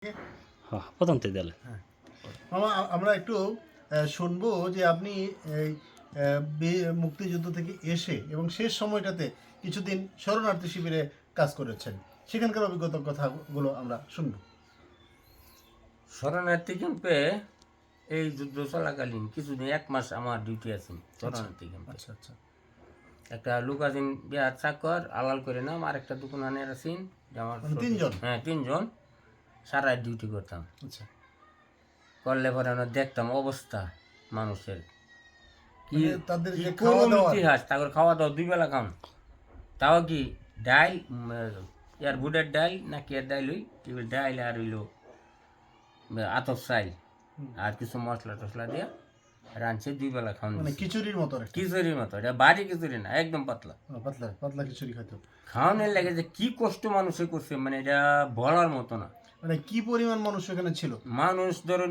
হ্যাঁ প্রথম থেকে দিলে মামা আমরা একটু শুনবো যে আপনি এই মুক্তিযুদ্ধ থেকে এসে এবং শেষ সময়টাতে কিছুদিন শরণার্থী শিবিরে কাজ করেছেন, সেখানকার অভিজ্ঞতার কথাগুলো আমরা শুনবো। শরণার্থী ক্যাম্পে এই যুদ্ধ চলাকালীন কিছুদিন 1 মাস আমার ডিউটি আছে শরণার্থী ক্যাম্পে। আচ্ছা আচ্ছা একটা লোক আছেন বিহার চাকর আলাল করে নাম, আর একটা দোকানের আছেন আমার মানে তিনজন? হ্যাঁ 3 জন সারা ডিউটি করতাম। আচ্ছা, করলে পরে আমরা দেখতাম অবস্থা মানুষের কি মানে তাদের কি যে খাওয়া করুণ দাওয়া, ইতিহাস। তারপর খাওয়া দাওয়া 2 বেলা খাম, তাও কি ডাইল ইয়ার বুটের ডাইল না কি এর ডাইল হই ডাইল আর হইলো আতপ চাইল আর কিছু মশলা টসলা দিয়ে রাঁধছে 2 বেলা খাওয়ান মানে খিচুড়ির মতো আর কি। খিচুড়ির মতো, এটা বাড়ি খিচুড়ি না, একদম পাতলা। পাতলা পাতলা খিচুড়ি খাইতো। খাওয়ানোর লাগে যে কি কষ্ট মানুষে করছে মানে এটা বলার মতো না। মানে কি পরিমাণ মানুষ এখানে ছিল? মানুষ ধরুন